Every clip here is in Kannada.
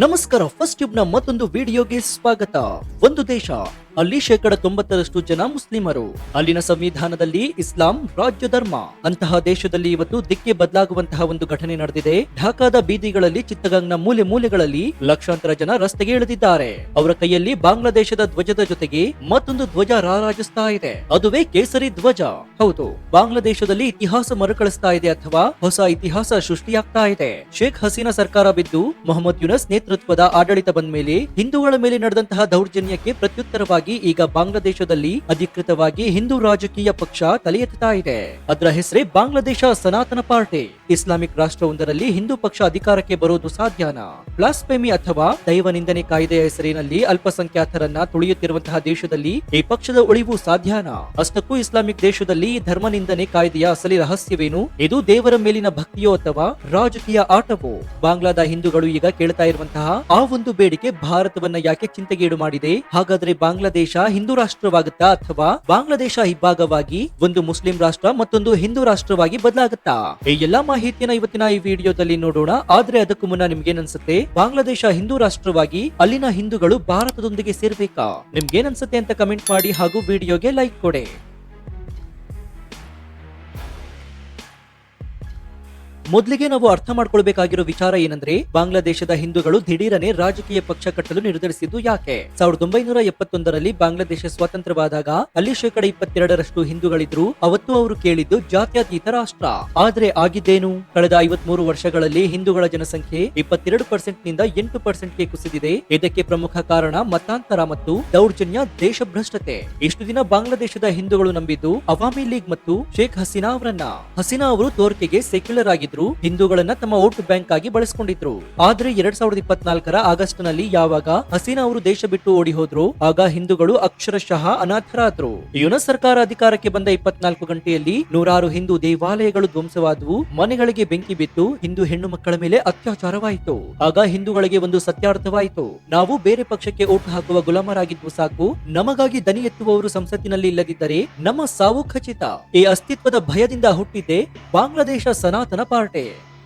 ನಮಸ್ಕಾರ. ಫಸ್ಟ್ ಟ್ಯೂಬ್ ನ ಮತ್ತೊಂದು ವಿಡಿಯೋಗೆ ಸ್ವಾಗತ. ಒಂದು ದೇಶ, ಅಲ್ಲಿ 90% ಜನ ಮುಸ್ಲಿಮರು. ಅಲ್ಲಿನ ಸಂವಿಧಾನದಲ್ಲಿ ಇಸ್ಲಾಂ ರಾಜ್ಯ ಧರ್ಮ. ಅಂತಹ ದೇಶದಲ್ಲಿ ಇವತ್ತು ದಿಕ್ಕೆ ಬದಲಾಗುವಂತಹ ಒಂದು ಘಟನೆ ನಡೆದಿದೆ. ಢಾಕಾದ ಬೀದಿಗಳಲ್ಲಿ, ಚಿತ್ತಗಾಂಗ್ನ ಮೂಲೆ ಮೂಲೆಗಳಲ್ಲಿ ಲಕ್ಷಾಂತರ ಜನ ರಸ್ತೆಗೆ ಇಳಿದಿದ್ದಾರೆ. ಅವರ ಕೈಯಲ್ಲಿ ಬಾಂಗ್ಲಾದೇಶದ ಧ್ವಜದ ಜೊತೆಗೆ ಮತ್ತೊಂದು ಧ್ವಜ ರಾರಾಜಿಸ್ತಾ ಇದೆ. ಅದುವೇ ಕೇಸರಿ ಧ್ವಜ. ಹೌದು, ಬಾಂಗ್ಲಾದೇಶದಲ್ಲಿ ಇತಿಹಾಸ ಮರುಕಳಿಸ್ತಾ ಇದೆ ಅಥವಾ ಹೊಸ ಇತಿಹಾಸ ಸೃಷ್ಟಿಯಾಗ್ತಾ ಇದೆ. ಶೇಖ್ ಹಸೀನಾ ಸರ್ಕಾರ ಬಿದ್ದು ಮೊಹಮ್ಮದ್ ಯುನಸ್ ನೇತೃತ್ವದ ಆಡಳಿತ ಬಂದ ಮೇಲೆ ಹಿಂದೂಗಳ ಮೇಲೆ ನಡೆದಂತಹ ದೌರ್ಜನ್ಯಕ್ಕೆ ಪ್ರತ್ಯುತ್ತರವಾಗಿ ಈಗ ಬಾಂಗ್ಲಾದೇಶದಲ್ಲಿ ಅಧಿಕೃತವಾಗಿ ಹಿಂದೂ ರಾಜಕೀಯ ಪಕ್ಷ ತಲೆ ಎತ್ತುತ್ತಾ ಇದೆ. ಅದರ ಹೆಸರೇ ಬಾಂಗ್ಲಾದೇಶ ಸನಾತನ ಪಾರ್ಟಿ. ಇಸ್ಲಾಮಿಕ್ ರಾಷ್ಟ್ರವೊಂದರಲ್ಲಿ ಹಿಂದೂ ಪಕ್ಷ ಅಧಿಕಾರಕ್ಕೆ ಬರೋದು ಸಾಧ್ಯನಾ? ಬ್ಲಾಸ್ಫೆಮಿ ಅಥವಾ ದೈವ ನಿಂದನೆ ಕಾಯ್ದೆಯ ಹೆಸರಿನಲ್ಲಿ ಅಲ್ಪಸಂಖ್ಯಾತರನ್ನ ತುಳಿಯುತ್ತಿರುವಂತಹ ದೇಶದಲ್ಲಿ ಈ ಪಕ್ಷದ ಉಳಿವು ಸಾಧ್ಯನಾ? ಅಷ್ಟಕ್ಕೂ ಇಸ್ಲಾಮಿಕ್ ದೇಶದಲ್ಲಿ ಈ ಧರ್ಮ ನಿಂದನೆ ಕಾಯ್ದೆಯ ಅಸಲಿ ರಹಸ್ಯವೇನು? ಇದು ದೇವರ ಮೇಲಿನ ಭಕ್ತಿಯೋ ಅಥವಾ ರಾಜಕೀಯ ಆಟವೋ? ಬಾಂಗ್ಲಾದ ಹಿಂದೂಗಳು ಈಗ ಕೇಳ್ತಾ ಇರುವಂತಹ ಆ ಒಂದು ಬೇಡಿಕೆ ಭಾರತವನ್ನ ಯಾಕೆ ಚಿಂತೆಗೀಡು ಮಾಡಿದೆ? ಹಾಗಾದ್ರೆ ಬಾಂಗ್ಲಾದೇಶ ಹಿಂದೂ ರಾಷ್ಟ್ರವಾಗುತ್ತಾ ಅಥವಾ ಬಾಂಗ್ಲಾದೇಶ ಇಬ್ಬಾಗವಾಗಿ ಒಂದು ಮುಸ್ಲಿಂ ರಾಷ್ಟ್ರ ಮತ್ತೊಂದು ಹಿಂದೂ ರಾಷ್ಟ್ರವಾಗಿ ಬದಲಾಗುತ್ತಾ? ಈ ಎಲ್ಲಾ ಮಾಹಿತಿಯನ್ನ ಇವತ್ತಿನ ಈ ವಿಡಿಯೋದಲ್ಲಿ ನೋಡೋಣ. ಆದ್ರೆ ಅದಕ್ಕೂ ಮುನ್ನ ನಿಮ್ಗೇನನ್ಸುತ್ತೆ? ಬಾಂಗ್ಲಾದೇಶ ಹಿಂದೂ ರಾಷ್ಟ್ರವಾಗಿ ಅಲ್ಲಿನ ಹಿಂದೂಗಳು ಭಾರತದೊಂದಿಗೆ ಸೇರ್ಬೇಕಾ? ನಿಮ್ಗೇನನ್ಸುತ್ತೆ ಅಂತ ಕಮೆಂಟ್ ಮಾಡಿ ಹಾಗೂ ವಿಡಿಯೋಗೆ ಲೈಕ್ ಕೊಡಿ. ಮೊದಲಿಗೆ ನಾವು ಅರ್ಥ ಮಾಡ್ಕೊಳ್ಬೇಕಾಗಿರೋ ವಿಚಾರ ಏನಂದ್ರೆ, ಬಾಂಗ್ಲಾದೇಶದ ಹಿಂದೂಗಳು ದಿಢೀರನೆ ರಾಜಕೀಯ ಪಕ್ಷ ಕಟ್ಟಲು ನಿರ್ಧರಿಸಿದ್ದು ಯಾಕೆ? 1971ರಲ್ಲಿ ಬಾಂಗ್ಲಾದೇಶ ಸ್ವಾತಂತ್ರ್ಯವಾದಾಗ ಅಲ್ಲಿ 22% ಹಿಂದೂಗಳಿದ್ರು. ಅವತ್ತು ಅವರು ಕೇಳಿದ್ದು ಜಾತ್ಯತೀತ ರಾಷ್ಟ್ರ. ಆದ್ರೆ ಆಗಿದ್ದೇನು? ಕಳೆದ 53 ವರ್ಷಗಳಲ್ಲಿ ಹಿಂದೂಗಳ ಜನಸಂಖ್ಯೆ 22% ನಿಂದ 8%ಗೆ ಕುಸಿದಿದೆ. ಇದಕ್ಕೆ ಪ್ರಮುಖ ಕಾರಣ ಮತಾಂತರ ಮತ್ತು ದೌರ್ಜನ್ಯ, ದೇಶಭ್ರಷ್ಟತೆ. ಇಷ್ಟು ದಿನ ಬಾಂಗ್ಲಾದೇಶದ ಹಿಂದೂಗಳು ನಂಬಿದ್ದು ಅವಾಮಿ ಲೀಗ್ ಮತ್ತು ಶೇಖ್ ಹಸೀನಾ ಅವರನ್ನ. ಹಸೀನಾ ಅವರು ತೋರ್ಕೆಗೆ ಸೆಕ್ಯುಲರ್ ಆಗಿದ್ರು, ಹಿಂದೂಗಳನ್ನ ತಮ್ಮ ವೋಟ್ ಬ್ಯಾಂಕ್ ಆಗಿ ಬಳಸಿಕೊಂಡಿದ್ರು. ಆದ್ರೆ 2024ರ ಆಗಸ್ಟ್ ನಲ್ಲಿ ಯಾವಾಗ ಹಸೀನಾ ಅವರು ದೇಶ ಬಿಟ್ಟು ಓಡಿ ಹೋದ್ರು, ಆಗ ಹಿಂದೂಗಳು ಅಕ್ಷರಶಃ ಅನಾಥರಾದ್ರು. ಯುನಸ್ ಸರ್ಕಾರ ಅಧಿಕಾರಕ್ಕೆ ಬಂದ 24 ಗಂಟೆಯಲ್ಲಿ ನೂರಾರು ಹಿಂದೂ ದೇವಾಲಯಗಳು ಧ್ವಂಸವಾದವು, ಮನೆಗಳಿಗೆ ಬೆಂಕಿ ಬಿತ್ತು, ಹಿಂದೂ ಹೆಣ್ಣು ಮಕ್ಕಳ ಮೇಲೆ ಅತ್ಯಾಚಾರವಾಯಿತು. ಆಗ ಹಿಂದೂಗಳಿಗೆ ಒಂದು ಸತ್ಯಾರ್ಥವಾಯಿತು: ನಾವು ಬೇರೆ ಪಕ್ಷಕ್ಕೆ ಓಟ್ ಹಾಕುವ ಗುಲಾಮರಾಗಿದ್ವು ಸಾಕು, ನಮಗಾಗಿ ದನಿ ಎತ್ತುವವರು ಸಂಸತ್ತಿನಲ್ಲಿ ಇಲ್ಲದಿದ್ದರೆ ನಮ್ಮ ಸಾವು ಖಚಿತ. ಈ ಅಸ್ತಿತ್ವದ ಭಯದಿಂದ ಹುಟ್ಟಿದ್ದೆ ಬಾಂಗ್ಲಾದೇಶ ಸನಾತನ ಪಾರ್ಟಿ,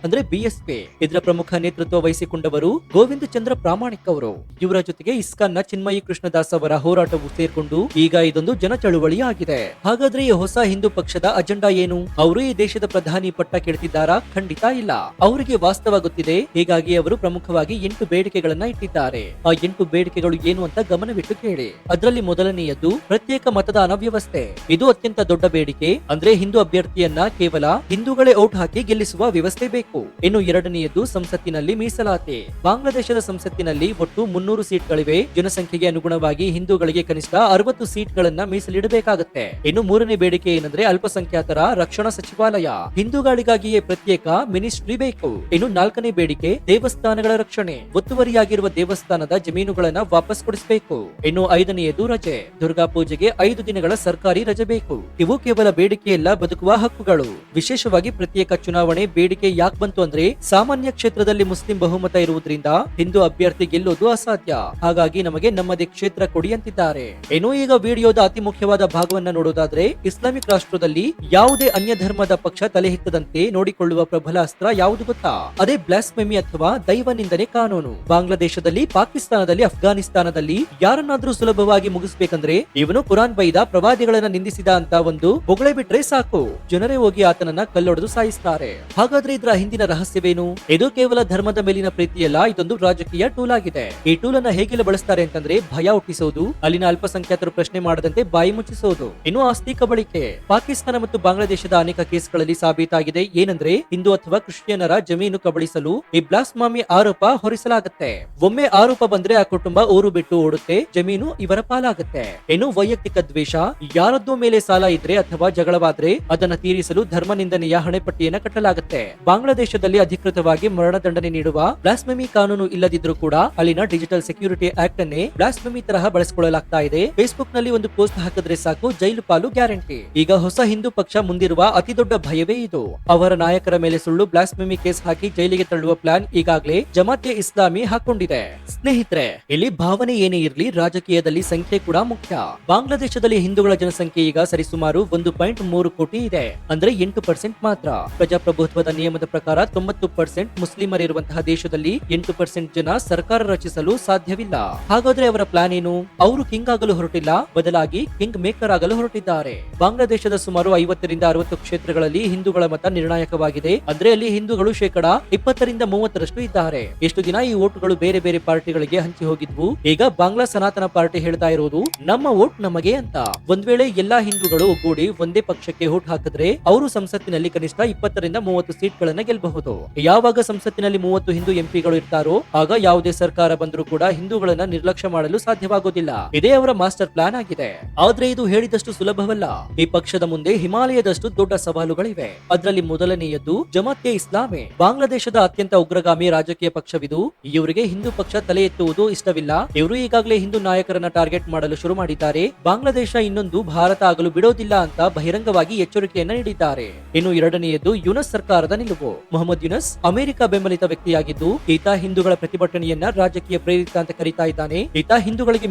ಅಂದ್ರೆ ಬಿಎಸ್ಪಿ. ಇದರ ಪ್ರಮುಖ ನೇತೃತ್ವ ವಹಿಸಿಕೊಂಡವರು ಗೋವಿಂದ ಚಂದ್ರ ಪ್ರಾಮಾಣಿಕ್ ಅವರು. ಇವರ ಜೊತೆಗೆ ಇಸ್ಕಾನ್ನ ಚಿನ್ಮಯಿ ಕೃಷ್ಣದಾಸ್ ಅವರ ಹೋರಾಟವು ಸೇರ್ಕೊಂಡು ಈಗ ಇದೊಂದು ಜನ ಚಳುವಳಿ ಆಗಿದೆ. ಹಾಗಾದ್ರೆ ಈ ಹೊಸ ಹಿಂದೂ ಪಕ್ಷದ ಅಜೆಂಡಾ ಏನು? ಅವರು ಈ ದೇಶದ ಪ್ರಧಾನಿ ಪಟ್ಟ ಕೇಳ್ತಿದ್ದಾರಾ? ಖಂಡಿತ ಇಲ್ಲ. ಅವರಿಗೆ ವಾಸ್ತವ ಗೊತ್ತಿದೆ. ಹೀಗಾಗಿ ಅವರು ಪ್ರಮುಖವಾಗಿ 8 ಬೇಡಿಕೆಗಳನ್ನ ಇಟ್ಟಿದ್ದಾರೆ. ಆ 8 ಬೇಡಿಕೆಗಳು ಏನು ಅಂತ ಗಮನವಿಟ್ಟು ಕೇಳಿ. ಅದರಲ್ಲಿ ಮೊದಲನೆಯದ್ದು ಪ್ರತ್ಯೇಕ ಮತದಾನ ವ್ಯವಸ್ಥೆ. ಇದು ಅತ್ಯಂತ ದೊಡ್ಡ ಬೇಡಿಕೆ. ಅಂದ್ರೆ ಹಿಂದೂ ಅಭ್ಯರ್ಥಿಯನ್ನ ಕೇವಲ ಹಿಂದೂಗಳೇ ಓಟ್ ಹಾಕಿ ಗೆಲ್ಲಿಸುವ ವ್ಯವಸ್ಥೆ ಬೇಕು. ಇನ್ನು ಎರಡನೆಯದು ಸಂಸತ್ತಿನಲ್ಲಿ ಮೀಸಲಾತಿ. ಬಾಂಗ್ಲಾದೇಶದ ಸಂಸತ್ತಿನಲ್ಲಿ ಒಟ್ಟು 300 ಸೀಟ್ಗಳಿವೆ. ಜನಸಂಖ್ಯೆಗೆ ಅನುಗುಣವಾಗಿ ಹಿಂದೂಗಳಿಗೆ ಕನಿಷ್ಠ 60 ಸೀಟ್ಗಳನ್ನ ಮೀಸಲಿಡಬೇಕಾಗುತ್ತೆ. ಇನ್ನು ಮೂರನೇ ಬೇಡಿಕೆ ಏನಂದ್ರೆ ಅಲ್ಪಸಂಖ್ಯಾತರ ರಕ್ಷಣಾ ಸಚಿವಾಲಯ. ಹಿಂದೂಗಳಿಗಾಗಿಯೇ ಪ್ರತ್ಯೇಕ ಮಿನಿಸ್ಟ್ರಿ ಬೇಕು. ಇನ್ನು ನಾಲ್ಕನೇ ಬೇಡಿಕೆ ದೇವಸ್ಥಾನಗಳ ರಕ್ಷಣೆ. ಒತ್ತುವರಿಯಾಗಿರುವ ದೇವಸ್ಥಾನದ ಜಮೀನುಗಳನ್ನ ವಾಪಸ್ ಕೊಡಿಸಬೇಕು. ಇನ್ನು ಐದನೆಯದು ರಜೆ. ದುರ್ಗಾ ಪೂಜೆಗೆ 5 ದಿನಗಳ ಸರ್ಕಾರಿ ರಜೆ ಬೇಕು. ಇವು ಕೇವಲ ಬೇಡಿಕೆಯಲ್ಲ, ಬದುಕುವ ಹಕ್ಕುಗಳು. ವಿಶೇಷವಾಗಿ ಪ್ರತ್ಯೇಕ ಚುನಾವಣೆ ಬೇಡಿಕೆ ಯಾಕೆ ಬಂತು ಅಂದ್ರೆ, ಸಾಮಾನ್ಯ ಕ್ಷೇತ್ರದಲ್ಲಿ ಮುಸ್ಲಿಂ ಬಹುಮತ ಇರುವುದರಿಂದ ಹಿಂದೂ ಅಭ್ಯರ್ಥಿ ಗೆಲ್ಲೋದು ಅಸಾಧ್ಯ. ಹಾಗಾಗಿ ನಮಗೆ ನಮ್ಮದೇ ಕ್ಷೇತ್ರ ಕೊಡಿ ಅಂತಿದ್ದಾರೆ. ಇನ್ನು ಈಗ ವಿಡಿಯೋದ ಅತಿ ಮುಖ್ಯವಾದ ಭಾಗವನ್ನ ನೋಡೋದಾದ್ರೆ, ಇಸ್ಲಾಮಿಕ್ ರಾಷ್ಟ್ರದಲ್ಲಿ ಯಾವುದೇ ಅನ್ಯ ಧರ್ಮದ ಪಕ್ಷ ತಲೆ ಎತ್ತದಂತೆ ನೋಡಿಕೊಳ್ಳುವ ಪ್ರಬಲ ಅಸ್ತ್ರ ಯಾವುದು ಗೊತ್ತಾ? ಅದೇ ಬ್ಲಾಸ್ಫೆಮಿ ಅಥವಾ ದೈವ ನಿಂದನೆ ಕಾನೂನು. ಬಾಂಗ್ಲಾದೇಶದಲ್ಲಿ, ಪಾಕಿಸ್ತಾನದಲ್ಲಿ, ಅಫ್ಘಾನಿಸ್ತಾನದಲ್ಲಿ ಯಾರನ್ನಾದ್ರೂ ಸುಲಭವಾಗಿ ಮುಗಿಸ್ಬೇಕಂದ್ರೆ ಇವನು ಕುರಾನ್ ಬೈದ, ಪ್ರವಾದಿಗಳನ್ನ ನಿಂದಿಸಿದ ಅಂತ ಒಂದು ಹೊಗಳೆ ಬಿಟ್ರೆ ಸಾಕು, ಜನರೇ ಹೋಗಿ ಆತನನ್ನ ಕಲ್ಲೊಡೆದು ಸಾಯಿಸ್ತಾರೆ. ಹಾಗಾದ್ರೆ ಇದರ ಹಿಂದಿನ ರಹಸ್ಯವೇನು? ಇದು ಕೇವಲ ಧರ್ಮದ ಮೇಲಿನ ಪ್ರೀತಿಯಲ್ಲ, ಇದೊಂದು ರಾಜಕೀಯ ಟೂಲ್ ಆಗಿದೆ. ಈ ಟೂಲ್ ಅನ್ನ ಹೇಗೆಲ್ಲ ಬಳಸ್ತಾರೆ ಅಂತಂದ್ರೆ, ಭಯ ಹುಟ್ಟಿಸೋದು, ಅಲ್ಲಿನ ಅಲ್ಪಸಂಖ್ಯಾತರು ಪ್ರಶ್ನೆ ಮಾಡದಂತೆ ಬಾಯಿ ಮುಚ್ಚಿಸೋದು, ಇನ್ನು ಆಸ್ತಿ ಕಬಳಿಕೆ. ಪಾಕಿಸ್ತಾನ ಮತ್ತು ಬಾಂಗ್ಲಾದೇಶದ ಅನೇಕ ಕೇಸ್ಗಳಲ್ಲಿ ಸಾಬೀತಾಗಿದೆ ಏನಂದ್ರೆ, ಹಿಂದೂ ಅಥವಾ ಕ್ರಿಶ್ಚಿಯನರ ಜಮೀನು ಕಬಳಿಸಲು ಈ ಬ್ಲಾಸ್ಫೆಮಿ ಆರೋಪ ಹೊರಿಸಲಾಗುತ್ತೆ. ಒಮ್ಮೆ ಆರೋಪ ಬಂದ್ರೆ ಆ ಕುಟುಂಬ ಊರು ಬಿಟ್ಟು ಓಡುತ್ತೆ, ಜಮೀನು ಇವರ ಪಾಲಾಗುತ್ತೆ. ಇನ್ನು ವೈಯಕ್ತಿಕ ದ್ವೇಷ. ಯಾರದ್ದೋ ಮೇಲೆ ಸಾಲ ಇದ್ರೆ ಅಥವಾ ಜಗಳವಾದ್ರೆ ಅದನ್ನ ತೀರಿಸಲು ಧರ್ಮ ನಿಂದನೆಯ ಹಣೆಪಟ್ಟಿಯನ್ನ ಕಟ್ಟಲಾಗುತ್ತೆ. ಬಾಂಗ್ಲಾದೇಶದಲ್ಲಿ ಅಧಿಕೃತವಾಗಿ ಮರಣದಂಡನೆ ನೀಡುವ ಬ್ಲಾಸ್ಫೆಮಿ ಕಾನೂನು ಇಲ್ಲದಿದ್ರೂ ಕೂಡ ಅಲ್ಲಿನ ಡಿಜಿಟಲ್ ಸೆಕ್ಯೂರಿಟಿ ಆಕ್ಟ್ ಅನ್ನೇ ಬ್ಲಾಸ್ಫೆಮಿ ತರಹ ಬಳಸಿಕೊಳ್ಳಲಾಗ್ತಾ ಇದೆ. ಫೇಸ್ಬುಕ್ ನಲ್ಲಿ ಒಂದು ಪೋಸ್ಟ್ ಹಾಕಿದ್ರೆ ಸಾಕು, ಜೈಲು ಪಾಲು ಗ್ಯಾರಂಟಿ. ಈಗ ಹೊಸ ಹಿಂದೂ ಪಕ್ಷ ಮುಂದಿರುವ ಅತಿ ದೊಡ್ಡ ಭಯವೇ ಇದು. ಅವರ ನಾಯಕರ ಮೇಲೆ ಸುಳ್ಳು ಬ್ಲಾಸ್ಫೆಮಿ ಕೇಸ್ ಹಾಕಿ ಜೈಲಿಗೆ ತಳ್ಳುವ ಪ್ಲಾನ್ ಈಗಾಗಲೇ ಜಮಾತೆ ಇಸ್ಲಾಮಿ ಹಾಕೊಂಡಿದೆ. ಸ್ನೇಹಿತರೆ, ಇಲ್ಲಿ ಭಾವನೆ ಏನೇ ಇರ್ಲಿ, ರಾಜಕೀಯದಲ್ಲಿ ಸಂಖ್ಯೆ ಕೂಡ ಮುಖ್ಯ. ಬಾಂಗ್ಲಾದೇಶದಲ್ಲಿ ಹಿಂದೂಗಳ ಜನಸಂಖ್ಯೆ ಈಗ ಸರಿಸುಮಾರು 1.3 ಕೋಟಿ ಇದೆ. ಅಂದ್ರೆ 8% ಮಾತ್ರ. ಪ್ರಜಾಪ್ರಭುತ್ವದ ನಿಯಮದ ಪ್ರಕಾರ ಪ್ರಕಾರ 90% ಮುಸ್ಲಿಮರಿರುವಂತಹ ದೇಶದಲ್ಲಿ 8% ಜನ ಸರ್ಕಾರ ರಚಿಸಲು ಸಾಧ್ಯವಿಲ್ಲ. ಹಾಗಾದ್ರೆ ಅವರ ಪ್ಲಾನ್ ಏನು? ಅವರು ಕಿಂಗ್ ಆಗಲು ಹೊರಟಿಲ್ಲ, ಬದಲಾಗಿ ಕಿಂಗ್ ಮೇಕರ್ ಆಗಲು ಹೊರಟಿದ್ದಾರೆ. ಬಾಂಗ್ಲಾದೇಶದ ಸುಮಾರು 50ರಿಂದ 60 ಕ್ಷೇತ್ರಗಳಲ್ಲಿ ಹಿಂದೂಗಳ ಮತ ನಿರ್ಣಾಯಕವಾಗಿದೆ. ಅಂದ್ರೆ ಅಲ್ಲಿ ಹಿಂದೂಗಳು 20% 30% ಇದ್ದಾರೆ. ಎಷ್ಟು ದಿನ ಈ ಓಟುಗಳು ಬೇರೆ ಬೇರೆ ಪಾರ್ಟಿಗಳಿಗೆ ಹಂಚಿ ಹೋಗಿದ್ವು. ಈಗ ಬಾಂಗ್ಲಾ ಸನಾತನ ಪಾರ್ಟಿ ಹೇಳ್ತಾ ಇರೋದು ನಮ್ಮ ಓಟ್ ನಮಗೆ ಅಂತ. ಒಂದ್ ವೇಳೆ ಎಲ್ಲಾ ಹಿಂದೂಗಳು ಒಗ್ಗೂಡಿ ಒಂದೇ ಪಕ್ಷಕ್ಕೆ ಓಟ್ ಹಾಕಿದ್ರೆ ಅವರು ಸಂಸತ್ತಿನಲ್ಲಿ ಕನಿಷ್ಠ 20ರಿಂದ 30 ಸೀಟ್ಗಳನ್ನ ಗೆಲ್ಲಬಹುದು. ಯಾವಾಗ ಸಂಸತ್ತಿನಲ್ಲಿ 30 ಹಿಂದೂ ಎಂಪಿಗಳು ಇರ್ತಾರೋ ಆಗ ಯಾವುದೇ ಸರ್ಕಾರ ಬಂದರೂ ಕೂಡ ಹಿಂದೂಗಳನ್ನ ನಿರ್ಲಕ್ಷ್ಯ ಮಾಡಲು ಸಾಧ್ಯವಾಗೋದಿಲ್ಲ. ಇದೇ ಅವರ ಮಾಸ್ಟರ್ ಪ್ಲಾನ್ ಆಗಿದೆ. ಆದ್ರೆ ಇದು ಹೇಳಿದಷ್ಟು ಸುಲಭವಲ್ಲ. ಈ ಪಕ್ಷದ ಮುಂದೆ ಹಿಮಾಲಯದಷ್ಟು ದೊಡ್ಡ ಸವಾಲುಗಳಿವೆ. ಅದರಲ್ಲಿ ಮೊದಲನೆಯದ್ದು ಜಮಾತೆ ಇಸ್ಲಾಮಿ. ಬಾಂಗ್ಲಾದೇಶದ ಅತ್ಯಂತ ಉಗ್ರಗಾಮಿ ರಾಜಕೀಯ ಪಕ್ಷವಿದು. ಇವರಿಗೆ ಹಿಂದೂ ಪಕ್ಷ ತಲೆ ಎತ್ತುವುದು ಇಷ್ಟವಿಲ್ಲ. ಇವರು ಈಗಾಗಲೇ ಹಿಂದೂ ನಾಯಕರನ್ನ ಟಾರ್ಗೆಟ್ ಮಾಡಲು ಶುರು ಮಾಡಿದ್ದಾರೆ. ಬಾಂಗ್ಲಾದೇಶ ಇನ್ನೊಂದು ಭಾರತ ಆಗಲು ಬಿಡೋದಿಲ್ಲ ಅಂತ ಬಹಿರಂಗವಾಗಿ ಎಚ್ಚರಿಕೆಯನ್ನ ನೀಡಿದ್ದಾರೆ. ಇನ್ನು ಎರಡನೆಯದು ಯುನಸ್ ಸರ್ಕಾರದ ನಿಲುವು. ಮೊಹಮ್ಮದ್ ಯುನಸ್ ಅಮೆರಿಕ ಬೆಂಬಲಿತ ವ್ಯಕ್ತಿಯಾಗಿದ್ದು ಈತ ಹಿಂದೂಗಳ ಪ್ರತಿಭಟನೆಯನ್ನ ರಾಜಕೀಯ ಪ್ರೇರಿತ ಅಂತ ಕರೀತಾ ಇದ್ದಾನೆ. ಈತ ಹಿಂದೂಗಳಿಗೆ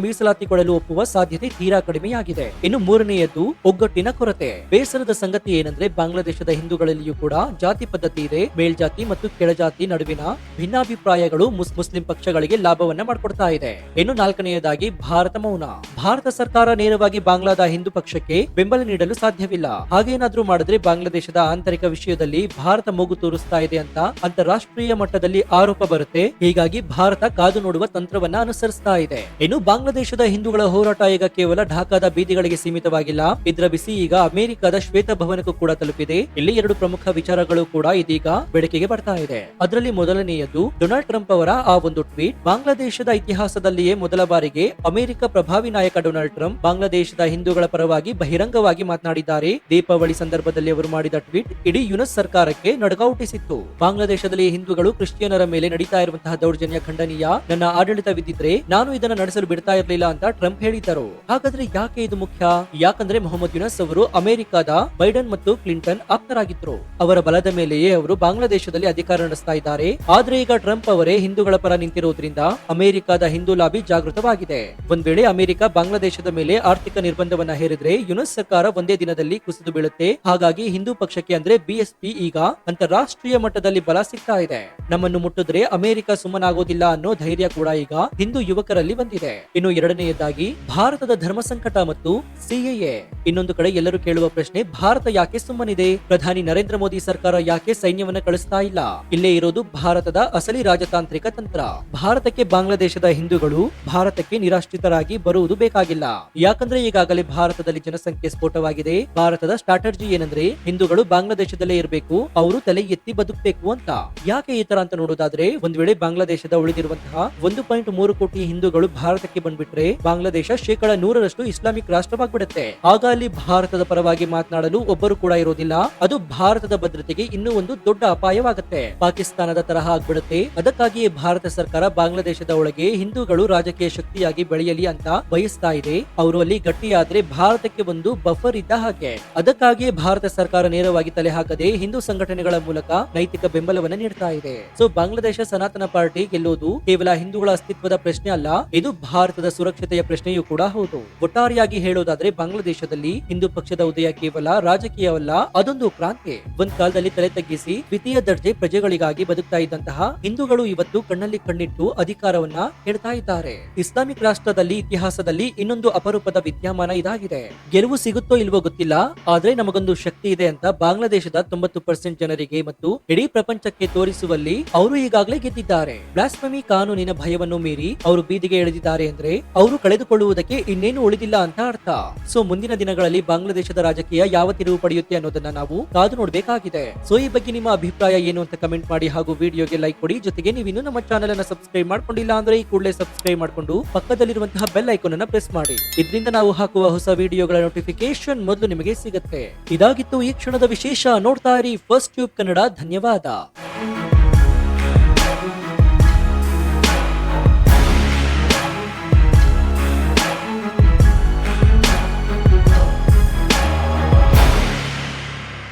ಮೀಸಲಾತಿ ಕೊಡಲು ಒಪ್ಪುವ ಸಾಧ್ಯತೆ ತೀರಾ ಕಡಿಮೆಯಾಗಿದೆ. ಇನ್ನು ಮೂರನೆಯದ್ದು ಒಗ್ಗಟ್ಟಿನ ಕೊರತೆ. ಬೇಸರದ ಸಂಗತಿ ಏನಂದ್ರೆ ಬಾಂಗ್ಲಾದೇಶದ ಹಿಂದೂಗಳಲ್ಲಿಯೂ ಕೂಡ ಜಾತಿ ಪದ್ಧತಿ ಇದೆ. ಮೇಲ್ಜಾತಿ ಮತ್ತು ಕೆಳಜಾತಿ ನಡುವಿನ ಭಿನ್ನಾಭಿಪ್ರಾಯಗಳು ಮುಸ್ಲಿಂ ಪಕ್ಷಗಳಿಗೆ ಲಾಭವನ್ನ ಮಾಡಿಕೊಡ್ತಾ ಇದೆ. ಇನ್ನು ನಾಲ್ಕನೆಯದಾಗಿ ಭಾರತ ಮೌನ. ಭಾರತ ಸರ್ಕಾರ ನೇರವಾಗಿ ಬಾಂಗ್ಲಾದ ಹಿಂದೂ ಪಕ್ಷಕ್ಕೆ ಬೆಂಬಲ ನೀಡಲು ಸಾಧ್ಯವಿಲ್ಲ. ಹಾಗೇನಾದ್ರೂ ಮಾಡಿದ್ರೆ ಬಾಂಗ್ಲಾದೇಶದ ಆಂತರಿಕ ವಿಷಯದಲ್ಲಿ ಭಾರತ ಮೂಗು ತೋರಿಸ್ತಾ ಇದೆ ಅಂತ ಅಂತಾರಾಷ್ಟ್ರೀಯ ಮಟ್ಟದಲ್ಲಿ ಆರೋಪ ಬರುತ್ತೆ. ಹೀಗಾಗಿ ಭಾರತ ಕಾದು ನೋಡುವ ತಂತ್ರವನ್ನ ಅನುಸರಿಸ್ತಾ ಇದೆ. ಇನ್ನು ಬಾಂಗ್ಲಾದೇಶದ ಹಿಂದೂಗಳ ಹೋರಾಟ ಈಗ ಕೇವಲ ಢಾಕಾದ ಬೀದಿಗಳಿಗೆ ಸೀಮಿತವಾಗಿಲ್ಲ. ಇದರ ಬಿಸಿ ಈಗ ಅಮೆರಿಕದ ಶ್ವೇತ ಭವನಕ್ಕೂ ಕೂಡ ತಲುಪಿದೆ. ಇಲ್ಲಿ ಎರಡು ಪ್ರಮುಖ ವಿಚಾರಗಳು ಕೂಡ ಇದೀಗ ಬೆಳಕಿಗೆ ಬರ್ತಾ ಇದೆ. ಅದರಲ್ಲಿ ಮೊದಲನೆಯದು ಡೊನಾಲ್ಡ್ ಟ್ರಂಪ್ ಅವರ ಆ ಒಂದು ಟ್ವೀಟ್. ಬಾಂಗ್ಲಾದೇಶದ ಇತಿಹಾಸದಲ್ಲಿಯೇ ಮೊದಲ ಬಾರಿಗೆ ಅಮೆರಿಕ ಪ್ರಭಾವಿ ನಾಯಕ ಡೊನಾಲ್ಡ್ ಟ್ರಂಪ್ ಬಾಂಗ್ಲಾದೇಶದ ಹಿಂದೂಗಳ ಪರವಾಗಿ ಬಹಿರಂಗವಾಗಿ ಮಾತನಾಡಿದ್ದಾರೆ. ದೀಪಾವಳಿ ಸಂದರ್ಭದಲ್ಲಿ ಅವರು ಮಾಡಿದ ಟ್ವೀಟ್ ಇಡೀ ಯುನಸ್ ಸರ್ಕಾರಕ್ಕೆ ನಡುಕ ಹುಟ್ಟಿಸಿತ್ತು. ಬಾಂಗ್ಲಾದೇಶದಲ್ಲಿ ಹಿಂದೂಗಳು ಕ್ರಿಶ್ಚಿಯನರ ಮೇಲೆ ನಡೀತಾ ಇರುವಂತಹ ದೌರ್ಜನ್ಯ ಖಂಡನೀಯ. ನನ್ನ ಆಡಳಿತವಿದ್ದಿದ್ರೆ ನಾನು ಇದನ್ನ ನಡೆಸಲು ಬಿಡ್ತಾ ಇರಲಿಲ್ಲ ಅಂತ ಟ್ರಂಪ್ ಹೇಳಿದ್ದರು. ಹಾಗಾದ್ರೆ ಯಾಕೆ ಇದು ಮುಖ್ಯ? ಯಾಕಂದ್ರೆ ಮೊಹಮ್ಮದ್ ಯುನಸ್ ಅವರು ಅಮೆರಿಕದ ಬೈಡನ್ ಮತ್ತು ಕ್ಲಿಂಟನ್ ಆಪ್ತರಾಗಿದ್ರು. ಅವರ ಬಲದ ಮೇಲೆಯೇ ಅವರು ಬಾಂಗ್ಲಾದೇಶದಲ್ಲಿ ಅಧಿಕಾರ ನಡೆಸ್ತಾ ಇದ್ದಾರೆ. ಆದ್ರೆ ಈಗ ಟ್ರಂಪ್ ಅವರೇ ಹಿಂದೂಗಳ ಪರ ನಿಂತಿರುವುದರಿಂದ ಅಮೆರಿಕದ ಹಿಂದೂ ಲಾಬಿ ಜಾಗೃತವಾಗಿದೆ. ಒಂದ್ ವೇಳೆ ಅಮೆರಿಕ ಬಾಂಗ್ಲಾದೇಶದ ಮೇಲೆ ಆರ್ಥಿಕ ನಿರ್ಬಂಧವನ್ನ ಹೇರಿದ್ರೆ ಯುನಸ್ ಸರ್ಕಾರ ಒಂದೇ ದಿನದಲ್ಲಿ ಕುಸಿದು ಬೀಳುತ್ತೆ. ಹಾಗಾಗಿ ಹಿಂದೂ ಪಕ್ಷಕ್ಕೆ ಅಂದ್ರೆ ಬಿಎಸ್ಪಿ ಈಗ ಅಂತಾರಾಷ್ಟ್ರೀಯ ಮಟ್ಟದಲ್ಲಿ ಬಲ ಸಿಗ್ತಾ ಇದೆ. ನಮ್ಮನ್ನು ಮುಟ್ಟಿದ್ರೆ ಅಮೆರಿಕ ಸುಮ್ಮನಾಗೋದಿಲ್ಲ ಅನ್ನೋ ಧೈರ್ಯ ಕೂಡ ಈಗ ಹಿಂದೂ ಯುವಕರಲ್ಲಿ ಬಂದಿದೆ. ಇನ್ನು ಎರಡನೆಯದಾಗಿ ಭಾರತದ ಧರ್ಮ ಸಂಕಟ ಮತ್ತು ಸಿಎಎ. ಇನ್ನೊಂದು ಕಡೆ ಎಲ್ಲರೂ ಕೇಳುವ ಪ್ರಶ್ನೆ, ಭಾರತ ಯಾಕೆ ಸುಮ್ಮನಿದೆ? ಪ್ರಧಾನಿ ನರೇಂದ್ರ ಮೋದಿ ಸರ್ಕಾರ ಯಾಕೆ ಸೈನ್ಯವನ್ನ ಕಳಿಸ್ತಾ ಇಲ್ಲ? ಇಲ್ಲೇ ಇರೋದು ಭಾರತದ ಅಸಲಿ ರಾಜತಾಂತ್ರಿಕ ತಂತ್ರ. ಭಾರತಕ್ಕೆ ಬಾಂಗ್ಲಾದೇಶದ ಹಿಂದೂಗಳು ಭಾರತಕ್ಕೆ ನಿರಾಶ್ರಿತರಾಗಿ ಬರುವುದು ಬೇಕಾಗಿಲ್ಲ. ಯಾಕಂದ್ರೆ ಈಗಾಗಲೇ ಭಾರತದಲ್ಲಿ ಜನಸಂಖ್ಯೆ ಸ್ಫೋಟವಾಗಿದೆ. ಭಾರತದ ಸ್ಟ್ರಾಟಜಿ ಏನಂದ್ರೆ ಹಿಂದೂಗಳು ಬಾಂಗ್ಲಾದೇಶದಲ್ಲೇ ಇರಬೇಕು, ಅವರು ತಲೆ ಎತ್ತಿ ಬದುಕಬೇಕು ಅಂತ. ಯಾಕೆ ಈ ತರ ಅಂತ ನೋಡೋದಾದ್ರೆ, ಒಂದ್ ವೇಳೆ ಬಾಂಗ್ಲಾದೇಶದ ಉಳಿದಿರುವಂತಹ 1.3 ಕೋಟಿ ಹಿಂದೂಗಳು ಭಾರತಕ್ಕೆ ಬಂದ್ಬಿಟ್ರೆ ಬಾಂಗ್ಲಾದೇಶ 100% ಇಸ್ಲಾಮಿಕ್ ರಾಷ್ಟ್ರವಾಗ್ಬಿಡುತ್ತೆ. ಆಗ ಅಲ್ಲಿ ಭಾರತದ ಪರವಾಗಿ ಮಾತನಾಡಲು ಒಬ್ಬರು ಕೂಡ ಇರೋದಿಲ್ಲ. ಅದು ಭಾರತದ ಭದ್ರತೆಗೆ ಇನ್ನೂ ಒಂದು ದೊಡ್ಡ ಅಪಾಯವಾಗುತ್ತೆ. ಪಾಕಿಸ್ತಾನದ ತರಹ ಆಗ್ಬಿಡುತ್ತೆ. ಅದಕ್ಕಾಗಿ ಭಾರತ ಸರ್ಕಾರ ಬಾಂಗ್ಲಾದೇಶದ ಒಳಗೆ ಹಿಂದೂಗಳು ರಾಜಕೀಯ ಶಕ್ತಿಯಾಗಿ ಬೆಳೆಯಲಿ ಅಂತ ಬಯಸ್ತಾ ಇದೆ. ಅವರು ಅಲ್ಲಿ ಗಟ್ಟಿಯಾದ್ರೆ ಭಾರತಕ್ಕೆ ಒಂದು ಬಫರ್ ಇದ್ದ ಹಾಗೆ. ಅದಕ್ಕಾಗಿ ಭಾರತ ಸರ್ಕಾರ ನೇರವಾಗಿ ತಲೆ ಹಾಕದೆ ಹಿಂದೂ ಸಂಘಟನೆಗಳ ಮೂಲಕ ನೈತಿಕ ಬೆಂಬಲವನ್ನ ನೀಡ್ತಾ ಇದೆ. ಸೊ ಬಾಂಗ್ಲಾದೇಶ ಸನಾತನ ಪಾರ್ಟಿ ಗೆಲ್ಲೋದು ಕೇವಲ ಹಿಂದೂಗಳ ಅಸ್ತಿತ್ವದ ಪ್ರಶ್ನೆ ಅಲ್ಲ, ಇದು ಭಾರತದ ಸುರಕ್ಷತೆಯ ಪ್ರಶ್ನೆಯೂ ಕೂಡ ಹೌದು. ಒಟ್ಟಾರೆಯಾಗಿ ಹೇಳೋದಾದ್ರೆ ಬಾಂಗ್ಲಾದೇಶದಲ್ಲಿ ಹಿಂದೂ ಪಕ್ಷದ ಉದಯ ಕೇವಲ ರಾಜಕೀಯವಲ್ಲ, ಅದೊಂದು ಕ್ರಾಂತಿ. ಒಂದ್ ಕಾಲದಲ್ಲಿ ತಲೆ ತಗ್ಗಿಸಿ ದ್ವಿತೀಯ ದರ್ಜೆ ಪ್ರಜೆಗಳಿಗಾಗಿ ಬದುಕ್ತಾ ಇದ್ದಂತಹ ಹಿಂದೂಗಳು ಇವತ್ತು ಕಣ್ಣಲ್ಲಿ ಕಣ್ಣಿಟ್ಟು ಅಧಿಕಾರವನ್ನ ಹೇಳ್ತಾ ಇದ್ದಾರೆ. ಇಸ್ಲಾಮಿಕ್ ರಾಷ್ಟ್ರದಲ್ಲಿ ಇತಿಹಾಸದಲ್ಲಿ ಇನ್ನೊಂದು ಅಪರೂಪದ ವಿದ್ಯಮಾನ ಇದಾಗಿದೆ. ಗೆಲುವು ಸಿಗುತ್ತೋ ಇಲ್ವೋ ಗೊತ್ತಿಲ್ಲ, ಆದ್ರೆ ನಮಗೊಂದು ಶಕ್ತಿ ಇದೆ ಅಂತ ಬಾಂಗ್ಲಾದೇಶದ 90% ಜನರಿಗೆ ಮತ್ತು ಇಡೀ ಪ್ರಪಂಚಕ್ಕೆ ತೋರಿಸುವಲ್ಲಿ ಅವರು ಈಗಾಗಲೇ ಗೆದ್ದಿದ್ದಾರೆ. ಬ್ಲಾಸ್ಫೆಮಿ ಕಾನೂನಿನ ಭಯವನ್ನು ಮೀರಿ ಅವರು ಬೀದಿಗೆ ಎಳೆದಿದ್ದಾರೆ ಅಂದ್ರೆ ಅವರು ಕಳೆದುಕೊಳ್ಳುವುದಕ್ಕೆ ಇನ್ನೇನು ಉಳಿದಿಲ್ಲ ಅಂತ ಅರ್ಥ. ಸೊ ಮುಂದಿನ ದಿನಗಳಲ್ಲಿ ಬಾಂಗ್ಲಾದೇಶದ ರಾಜಕೀಯ ಯಾವ ತಿರುವು ಪಡೆಯುತ್ತೆ ಅನ್ನೋದನ್ನ ನಾವು ಕಾದು ನೋಡಬೇಕಾಗಿದೆ. ಸೊ ಈ ಬಗ್ಗೆ ನಿಮ್ಮ ಅಭಿಪ್ರಾಯ ಏನು ಅಂತ ಕಮೆಂಟ್ ಮಾಡಿ ಹಾಗೂ ವಿಡಿಯೋಗೆ ಲೈಕ್ ಕೊಡಿ. ಜೊತೆಗೆ ನೀವಿನ್ನು ನಮ್ಮ ಚಾನೆಲ್ ಅನ್ನ ಸಬ್ಸ್ಕ್ರೈಬ್ ಮಾಡ್ಕೊಂಡಿಲ್ಲ ಅಂದ್ರೆ ಈ ಕೂಡಲೇ ಸಬ್ಸ್ಕ್ರೈಬ್ ಮಾಡ್ಕೊಂಡು ಪಕ್ಕದಲ್ಲಿರುವಂತಹ ಬೆಲ್ ಐಕಾನ್ ಅನ್ನ ಪ್ರೆಸ್ ಮಾಡಿ. ಇದರಿಂದ ನಾವು ಹಾಕುವ ಹೊಸ ವಿಡಿಯೋಗಳ ನೋಟಿಫಿಕೇಶನ್ ಮೊದಲು ನಿಮಗೆ ಸಿಗುತ್ತೆ. ಇದಾಗಿತ್ತು ಈ ಕ್ಷಣದ ವಿಶೇಷ. ನೋಡ್ತಾ ಇರಿ ಫಸ್ಟ್ ಟ್ಯೂಬ್ ಕನ್ನಡ. ಧನ್ಯವಾದ.